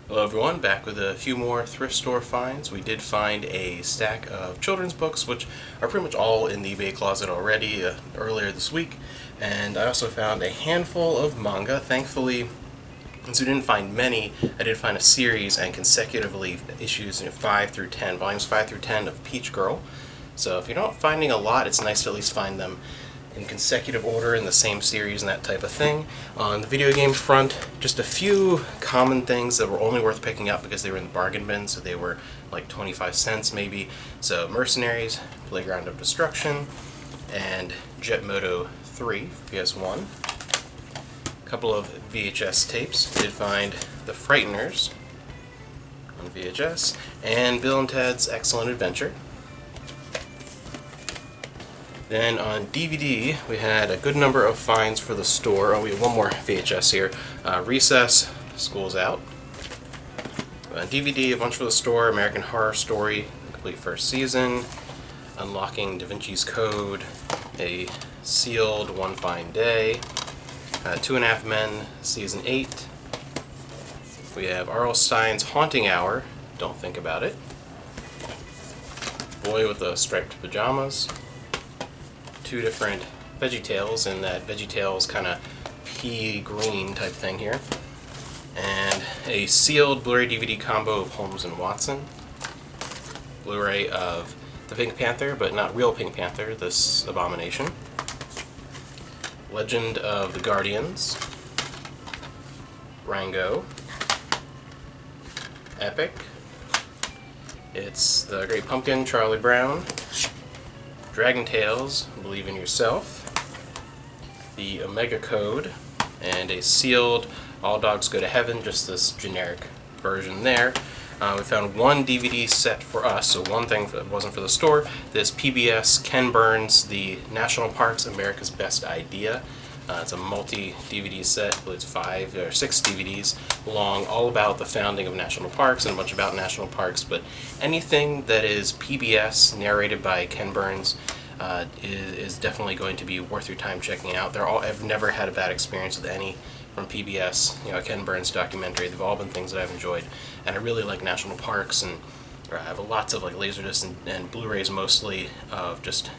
Hello everyone, back with a few more thrift store finds. We did find a stack of children's books, which are pretty much all in the eBay closet already earlier this week. And I also found a handful of manga. Thankfully, since we didn't find many, I did find a series and consecutively issues 5 through 10, volumes 5 through 10 of Peach Girl. So if you're not finding a lot, it's nice to at least find them in consecutive order in the same series and that type of thing. On the video game front, just a few common things that were only worth picking up because they were in the bargain bin, so they were like 25 cents maybe. So Mercenaries, Playground of Destruction, and Jet Moto 3 for PS1. A couple of VHS tapes. Did find The Frighteners on VHS, and Bill and Ted's Excellent Adventure. Then on DVD, we had a good number of finds for the store. Oh, we have one more VHS here. Recess, School's Out. On DVD, a bunch for the store. American Horror Story, the complete first season. Unlocking Da Vinci's Code. A sealed One Fine Day. Two and a Half Men, Season 8. We have R.L. Stein's Haunting Hour. Don't Think About It. Boy with the Striped Pajamas. Two different VeggieTales in that VeggieTales kind of pea green type thing here, and a sealed Blu-ray DVD combo of Holmes and Watson, Blu-ray of the Pink Panther, but not real Pink Panther, this abomination, Legend of the Guardians, Rango, Epic, It's the Great Pumpkin, Charlie Brown, Dragon Tales, Believe in Yourself, the Omega Code, and a sealed All Dogs Go to Heaven, just this generic version there. We found one DVD set for us, so one thing that wasn't for the store. This PBS Ken Burns, The National Parks, America's Best Idea. It's a multi-DVD set, I believe it's 5 or 6 DVDs long, all about the founding of national parks and a bunch about national parks. But anything that is PBS narrated by Ken Burns is definitely going to be worth your time checking out. I've never had a bad experience with any from PBS. Ken Burns documentary. They've all been things that I've enjoyed, and I really like national parks, and I have lots of like laserdiscs and Blu-rays mostly of just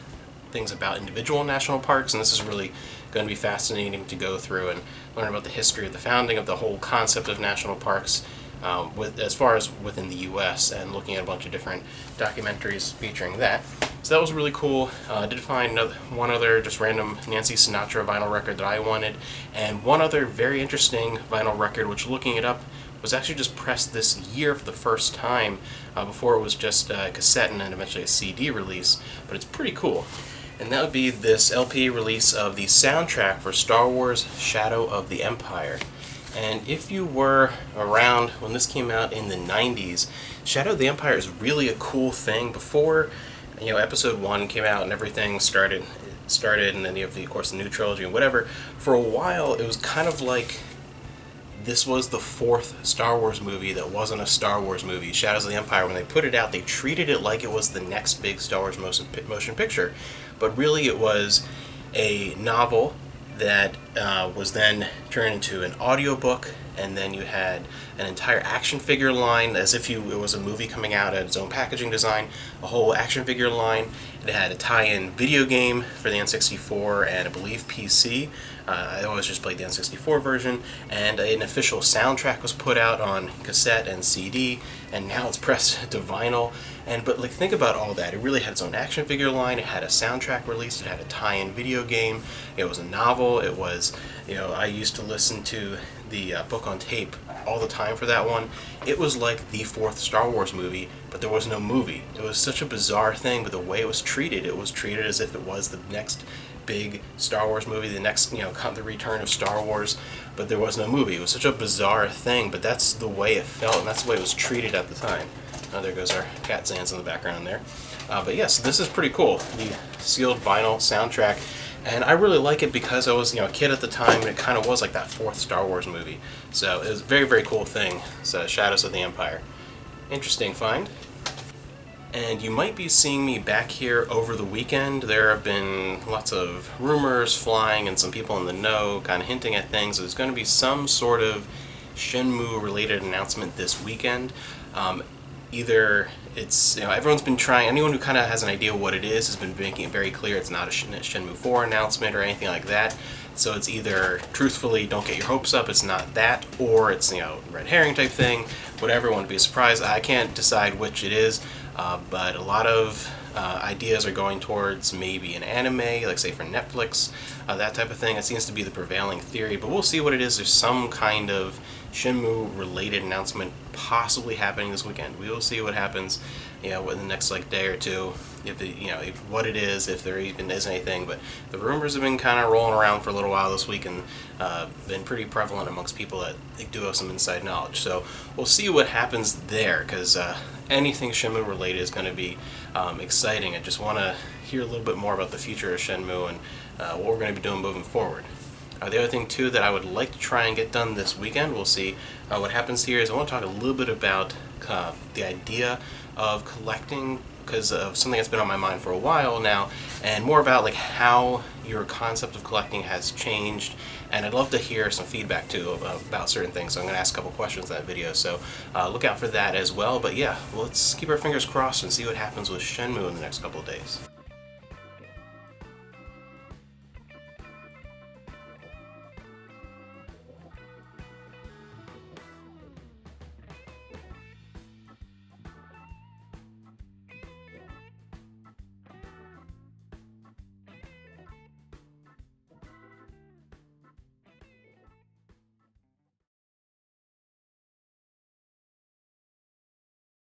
things about individual national parks, and this is really going to be fascinating to go through and learn about the history of the founding of the whole concept of national parks, as far as within the U.S., and looking at a bunch of different documentaries featuring that. So that was really cool. I did find one other just random Nancy Sinatra vinyl record that I wanted, and one other very interesting vinyl record, which, looking it up, was actually just pressed this year for the first time. Before it was just a cassette and then eventually a CD release, but it's pretty cool. And that would be this LP release of the soundtrack for Star Wars Shadow of the Empire. And if you were around when this came out in the 90s, Shadow of the Empire is really a cool thing. Before, Episode 1 came out and everything started, and then you have, of course, the new trilogy and whatever. For a while, it was kind of like this was the fourth Star Wars movie that wasn't a Star Wars movie. Shadows of the Empire, when they put it out, they treated it like it was the next big Star Wars motion picture. But really it was a novel that was then turned into an audiobook, and then you had an entire action figure line, as if it was a movie coming out at its own packaging design, a whole action figure line. It had a tie-in video game for the N64 and I believe PC. I always just played the N64 version, and an official soundtrack was put out on cassette and CD, and now it's pressed to vinyl. But think about all that. It really had its own action figure line, it had a soundtrack release, it had a tie-in video game, it was a novel, it was, I used to listen to the book on tape all the time for that one. It was like the fourth Star Wars movie, but there was no movie. It was such a bizarre thing, but the way it was treated as if it was the next big Star Wars movie, the next, the return of Star Wars, but there was no movie. It was such a bizarre thing, but that's the way it felt, and that's the way it was treated at the time. Oh, there goes our cat Zans in the background there. But yes, this is pretty cool, the sealed vinyl soundtrack, and I really like it because I was, a kid at the time, and it kind of was like that fourth Star Wars movie. So it was a very, very cool thing. So Shadows of the Empire. Interesting find. And you might be seeing me back here over the weekend. There have been lots of rumors flying and some people in the know kind of hinting at things. There's going to be some sort of Shenmue related announcement this weekend. Either it's, everyone's been trying, anyone who kind of has an idea what it is has been making it very clear it's not a Shenmue 4 announcement or anything like that. So it's either, truthfully, don't get your hopes up, it's not that, or it's, red herring type thing, whatever, won't be a surprise. I can't decide which it is, but a lot of ideas are going towards maybe an anime, like say for Netflix, that type of thing. It seems to be the prevailing theory, but we'll see what it is. There's some kind of Shenmue related announcement possibly happening this weekend. We will see what happens, in the next day or two, if what it is, if there even is anything. But the rumors have been kind of rolling around for a little while this week, and been pretty prevalent amongst people that do have some inside knowledge. So we'll see what happens there, because anything Shenmue related is going to be exciting. I just want to hear a little bit more about the future of Shenmue and what we're going to be doing moving forward. The other thing too that I would like to try and get done this weekend, we'll see what happens here, is I want to talk a little bit about the idea of collecting, because of something that's been on my mind for a while now, and more about how your concept of collecting has changed. And I'd love to hear some feedback too about certain things. So I'm going to ask a couple questions in that video, so look out for that as well. But yeah, let's keep our fingers crossed and see what happens with Shenmue in the next couple of days.